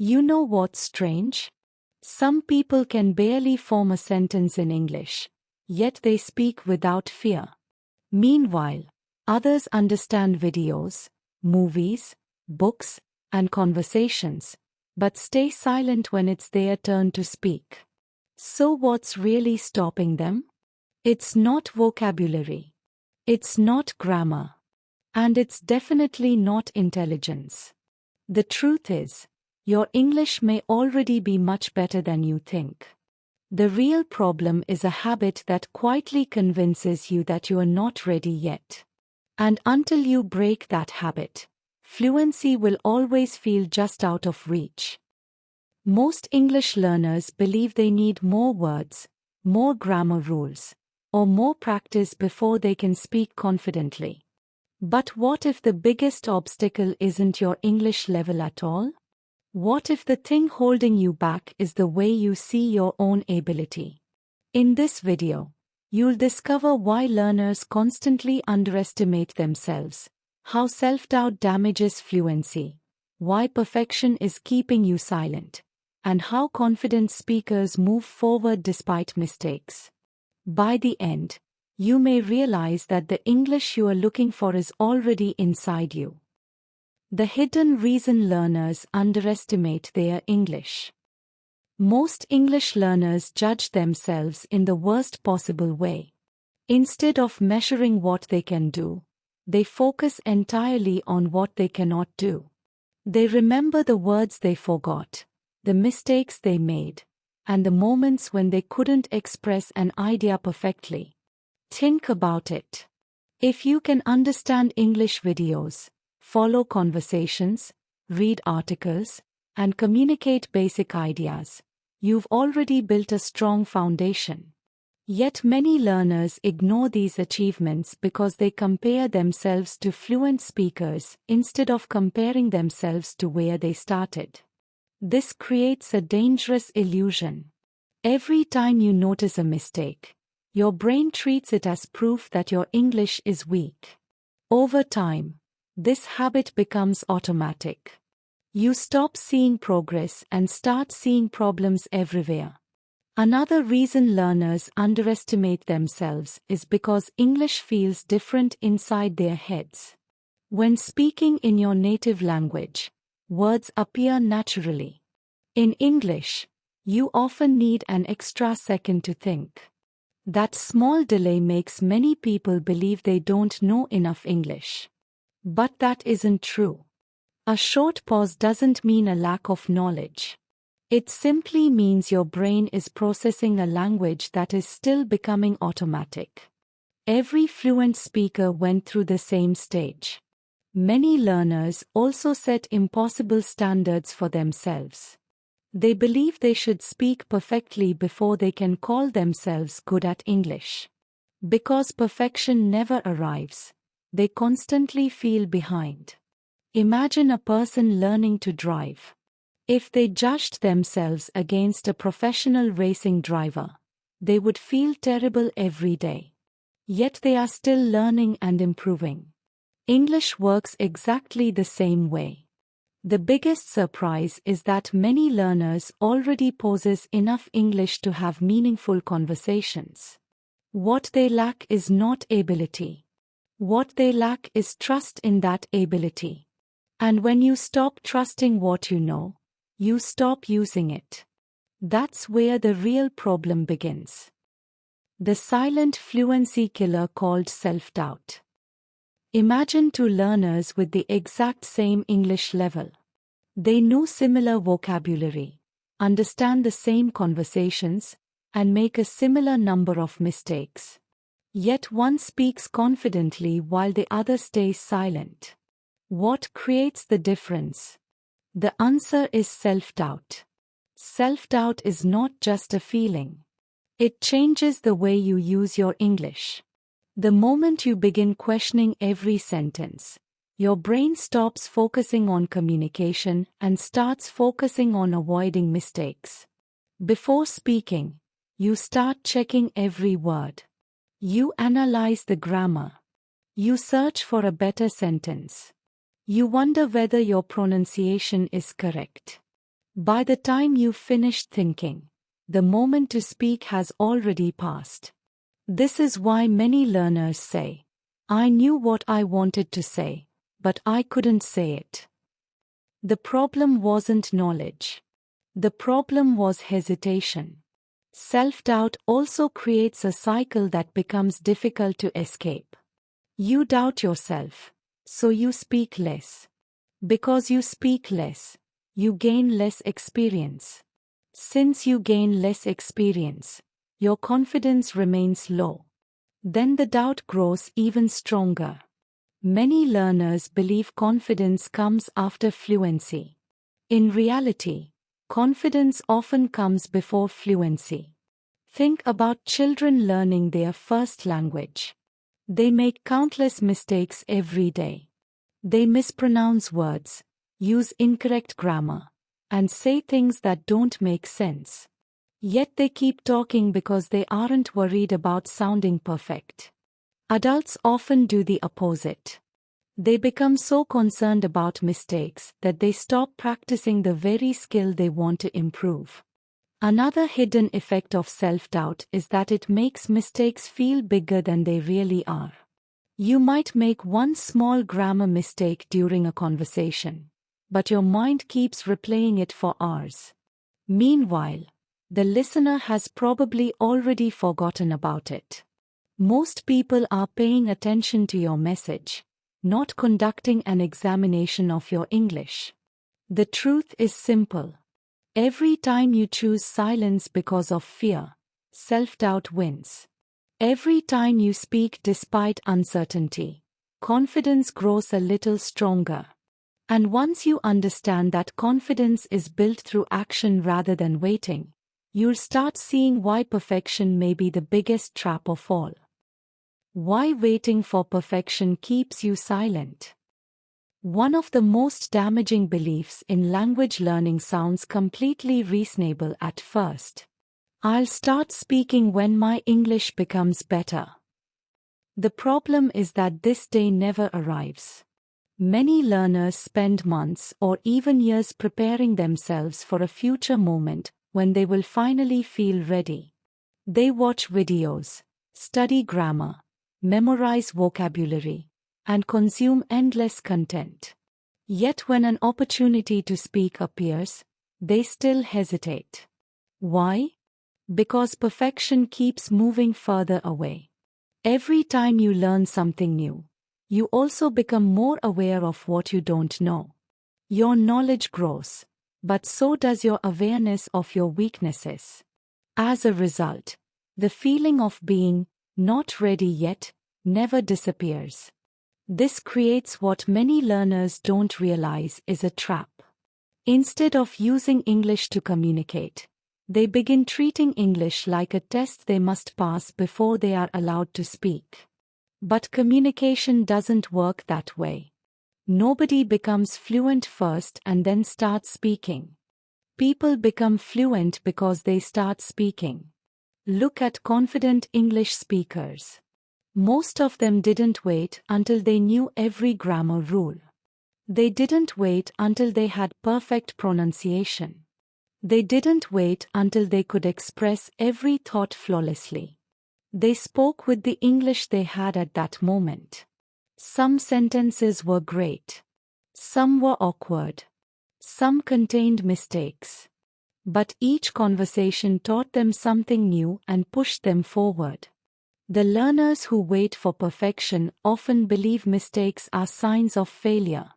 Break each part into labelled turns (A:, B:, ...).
A: You know what's strange? Some people can barely form a sentence in English, yet they speak without fear. Meanwhile, others understand videos, movies, books, and conversations, but stay silent when it's their turn to speak. So what's really stopping them? It's not vocabulary. It's not grammar. And it's definitely not intelligence. The truth is, your English may already be much better than you think. The real problem is a habit that quietly convinces you that you are not ready yet. And until you break that habit, fluency will always feel just out of reach. Most English learners believe they need more words, more grammar rules, or more practice before they can speak confidently. But what if the biggest obstacle isn't your English level at all? What if the thing holding you back is the way you see your own ability? In this video, you'll discover why learners constantly underestimate themselves, how self-doubt damages fluency, why perfection is keeping you silent, and how confident speakers move forward despite mistakes. By the end, you may realize that the English you are looking for is already inside you. The hidden reason learners underestimate their English. Most English learners judge themselves in the worst possible way. Instead of measuring what they can do, they focus entirely on what they cannot do. They remember the words they forgot, the mistakes they made, and the moments when they couldn't express an idea perfectly. Think about it. If you can understand English videos, follow conversations, read articles, and communicate basic ideas, you've already built a strong foundation. Yet many learners ignore these achievements because they compare themselves to fluent speakers instead of comparing themselves to where they started. This creates a dangerous illusion. Every time you notice a mistake, your brain treats it as proof that your English is weak. Over time, this habit becomes automatic. You stop seeing progress and start seeing problems everywhere. Another reason learners underestimate themselves is because English feels different inside their heads. When speaking in your native language, words appear naturally. In English, you often need an extra second to think. That small delay makes many people believe they don't know enough English. But that isn't true. A short pause doesn't mean a lack of knowledge. It simply means your brain is processing a language that is still becoming automatic. Every fluent speaker went through the same stage. Many learners also set impossible standards for themselves. They believe they should speak perfectly before they can call themselves good at English. Because perfection never arrives, they constantly feel behind. Imagine a person learning to drive. If they judged themselves against a professional racing driver, they would feel terrible every day. Yet they are still learning and improving. English works exactly the same way. The biggest surprise is that many learners already possess enough English to have meaningful conversations. What they lack is not ability. What they lack is trust in that ability. And when you stop trusting what you know, you stop using it. That's where the real problem begins. The silent fluency killer called self-doubt. Imagine two learners with the exact same English level. They know similar vocabulary, understand the same conversations, and make a similar number of mistakes. Yet one speaks confidently while the other stays silent. What creates the difference? The answer is self-doubt. Self-doubt is not just a feeling. It changes the way you use your English. The moment you begin questioning every sentence, your brain stops focusing on communication and starts focusing on avoiding mistakes. Before speaking, you start checking every word. You analyze the grammar. You search for a better sentence. You wonder whether your pronunciation is correct. By the time you finish thinking, the moment to speak has already passed. This is why many learners say, "I knew what I wanted to say, but I couldn't say it." The problem wasn't knowledge. The problem was hesitation. Self-doubt also creates a cycle that becomes difficult to escape. You doubt yourself, so you speak less. Because you speak less, you gain less experience. Since you gain less experience, your confidence remains low. Then the doubt grows even stronger. Many learners believe confidence comes after fluency. In reality, confidence often comes before fluency. Think about children learning their first language. They make countless mistakes every day. They mispronounce words, use incorrect grammar, and say things that don't make sense. Yet they keep talking because they aren't worried about sounding perfect. Adults often do the opposite. They become so concerned about mistakes that they stop practicing the very skill they want to improve. Another hidden effect of self-doubt is that it makes mistakes feel bigger than they really are. You might make one small grammar mistake during a conversation, but your mind keeps replaying it for hours. Meanwhile, the listener has probably already forgotten about it. Most people are paying attention to your message, not conducting an examination of your English. The truth is simple. Every time you choose silence because of fear, self-doubt wins. Every time you speak despite uncertainty, confidence grows a little stronger. And once you understand that confidence is built through action rather than waiting, you'll start seeing why perfection may be the biggest trap of all. Why waiting for perfection keeps you silent. One of the most damaging beliefs in language learning sounds completely reasonable at first. I'll start speaking when my English becomes better. The problem is that this day never arrives. Many learners spend months or even years preparing themselves for a future moment when they will finally feel ready. They watch videos, study grammar, memorize vocabulary, and consume endless content. Yet when an opportunity to speak appears, they still hesitate. Why? Because perfection keeps moving further away. Every time you learn something new, you also become more aware of what you don't know. Your knowledge grows, but so does your awareness of your weaknesses. As a result, the feeling of being not ready yet never disappears. This creates what many learners don't realize is a trap. Instead of using English to communicate, they begin treating English like a test they must pass before they are allowed to speak. But communication doesn't work that way. Nobody becomes fluent first and then starts speaking. People become fluent because they start speaking. Look at confident English speakers. Most of them didn't wait until they knew every grammar rule. They didn't wait until they had perfect pronunciation. They didn't wait until they could express every thought flawlessly. They spoke with the English they had at that moment. Some sentences were great. Some were awkward. Some contained mistakes. But each conversation taught them something new and pushed them forward. The learners who wait for perfection often believe mistakes are signs of failure.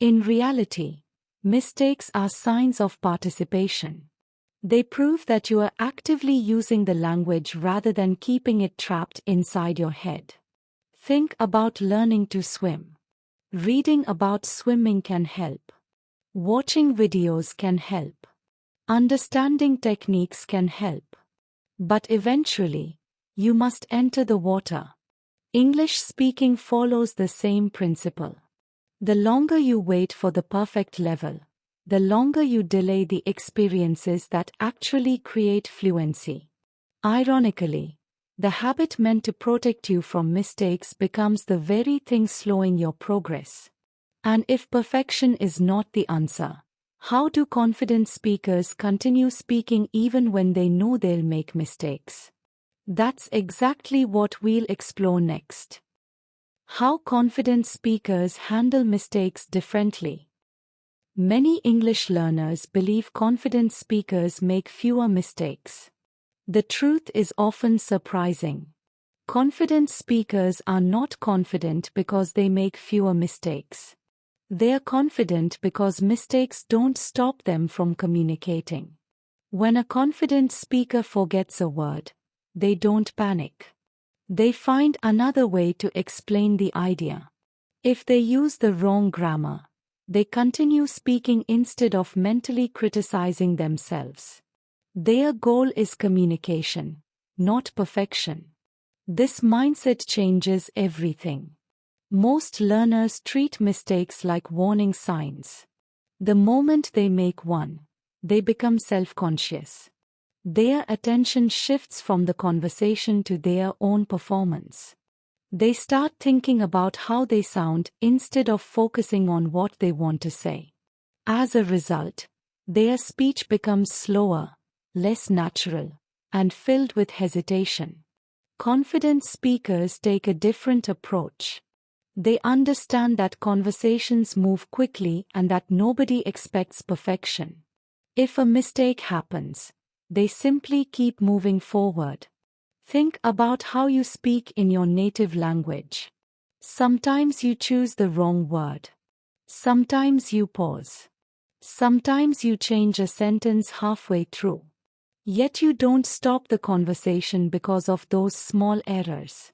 A: In reality, mistakes are signs of participation. They prove that you are actively using the language rather than keeping it trapped inside your head. Think about learning to swim. Reading about swimming can help. Watching videos can help. Understanding techniques can help. But eventually, you must enter the water. English speaking follows the same principle. The longer you wait for the perfect level, the longer you delay the experiences that actually create fluency. Ironically, the habit meant to protect you from mistakes becomes the very thing slowing your progress. And if perfection is not the answer, How do confident speakers continue speaking even when they know they'll make mistakes? That's exactly what we'll explore next. How confident speakers handle mistakes differently. Many English learners believe confident speakers make fewer mistakes. The truth is often surprising. Confident speakers are not confident because they make fewer mistakes. They are confident because mistakes don't stop them from communicating. When a confident speaker forgets a word, they don't panic. They find another way to explain the idea. If they use the wrong grammar, they continue speaking instead of mentally criticizing themselves. Their goal is communication, not perfection. This mindset changes everything. Most learners treat mistakes like warning signs. The moment they make one, they become self-conscious. Their attention shifts from the conversation to their own performance. They start thinking about how they sound instead of focusing on what they want to say. As a result, their speech becomes slower, less natural, and filled with hesitation. Confident speakers take a different approach. They understand that conversations move quickly and that nobody expects perfection. If a mistake happens, they simply keep moving forward. Think about how you speak in your native language. Sometimes you choose the wrong word. Sometimes you pause. Sometimes you change a sentence halfway through. Yet you don't stop the conversation because of those small errors.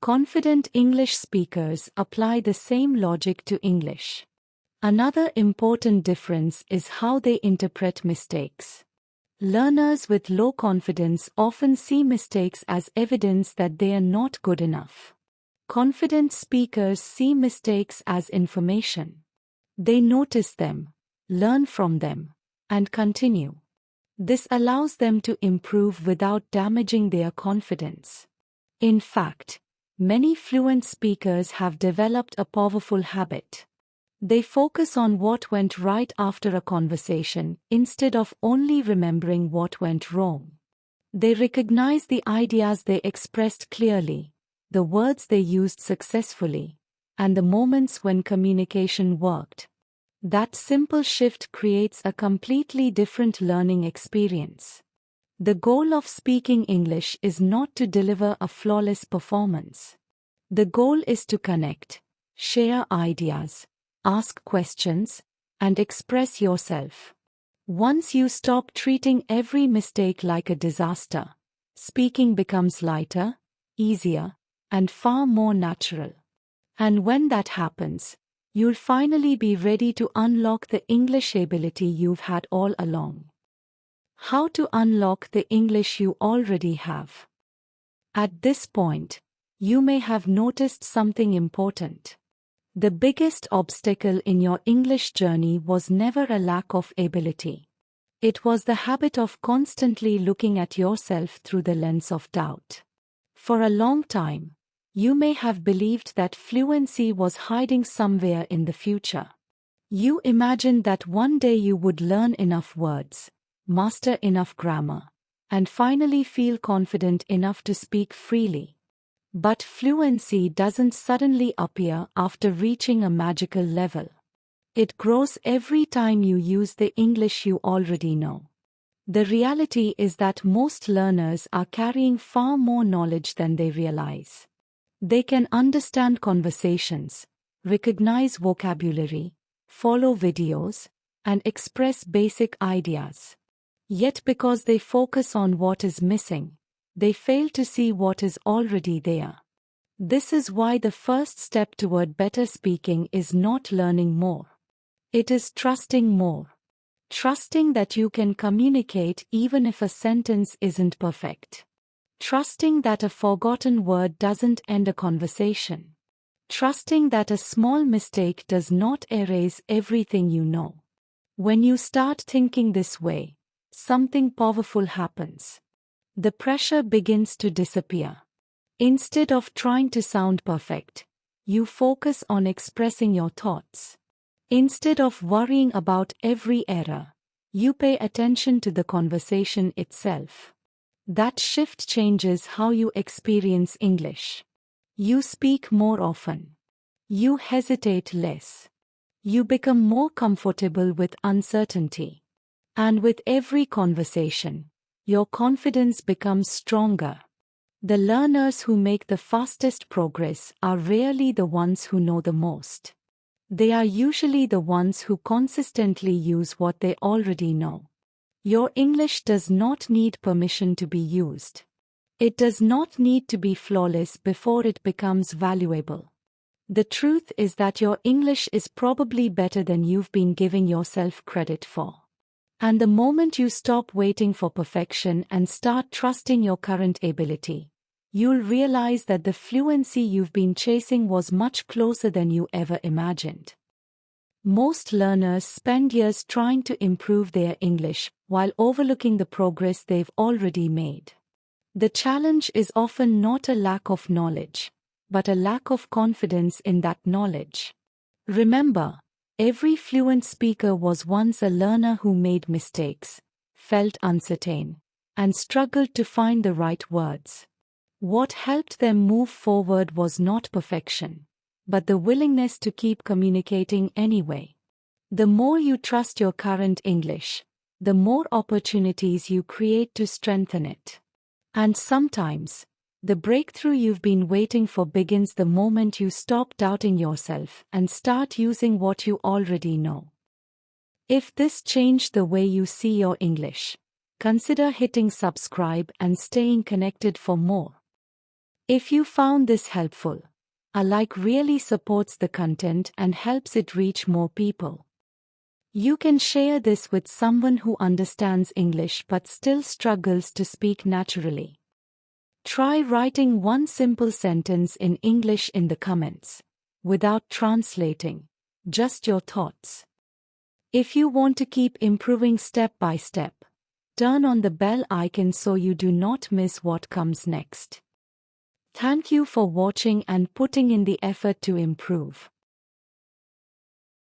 A: Confident English speakers apply the same logic to English. Another important difference is how they interpret mistakes. Learners with low confidence often see mistakes as evidence that they are not good enough. Confident speakers see mistakes as information. They notice them, learn from them, and continue. This allows them to improve without damaging their confidence. In fact, many fluent speakers have developed a powerful habit. They focus on what went right after a conversation instead of only remembering what went wrong. They recognize the ideas they expressed clearly, the words they used successfully, and the moments when communication worked. That simple shift creates a completely different learning experience. The goal of speaking English is not to deliver a flawless performance. The goal is to connect, share ideas, ask questions, and express yourself. Once you stop treating every mistake like a disaster, speaking becomes lighter, easier, and far more natural. And when that happens, you'll finally be ready to unlock the English ability you've had all along. How to unlock the English you already have. At this point, you may have noticed something important. The biggest obstacle in your English journey was never a lack of ability. It was the habit of constantly looking at yourself through the lens of doubt. For a long time, you may have believed that fluency was hiding somewhere in the future. You imagined that one day you would learn enough words, master enough grammar, and finally feel confident enough to speak freely. But fluency doesn't suddenly appear after reaching a magical level. It grows every time you use the English you already know. The reality is that most learners are carrying far more knowledge than they realize. They can understand conversations, recognize vocabulary, follow videos, and express basic ideas. Yet because they focus on what is missing, they fail to see what is already there. This is why the first step toward better speaking is not learning more. It is trusting more. Trusting that you can communicate even if a sentence isn't perfect. Trusting that a forgotten word doesn't end a conversation. Trusting that a small mistake does not erase everything you know. When you start thinking this way, something powerful happens. The pressure begins to disappear. Instead of trying to sound perfect, you focus on expressing your thoughts. Instead of worrying about every error, you pay attention to the conversation itself. That shift changes how you experience English. You speak more often. You hesitate less. You become more comfortable with uncertainty. And with every conversation, your confidence becomes stronger. The learners who make the fastest progress are rarely the ones who know the most. They are usually the ones who consistently use what they already know. Your English does not need permission to be used. It does not need to be flawless before it becomes valuable. The truth is that your English is probably better than you've been giving yourself credit for. And the moment you stop waiting for perfection and start trusting your current ability, you'll realize that the fluency you've been chasing was much closer than you ever imagined. Most learners spend years trying to improve their English while overlooking the progress they've already made. The challenge is often not a lack of knowledge, but a lack of confidence in that knowledge. Remember, every fluent speaker was once a learner who made mistakes, felt uncertain, and struggled to find the right words. What helped them move forward was not perfection, but the willingness to keep communicating anyway. The more you trust your current English, the more opportunities you create to strengthen it. And sometimes, the breakthrough you've been waiting for begins the moment you stop doubting yourself and start using what you already know. If this changed the way you see your English, consider hitting subscribe and staying connected for more. If you found this helpful, a like really supports the content and helps it reach more people. You can share this with someone who understands English but still struggles to speak naturally. Try writing one simple sentence in English in the comments, without translating, just your thoughts. If you want to keep improving step by step, turn on the bell icon so you do not miss what comes next. Thank you for watching and putting in the effort to improve.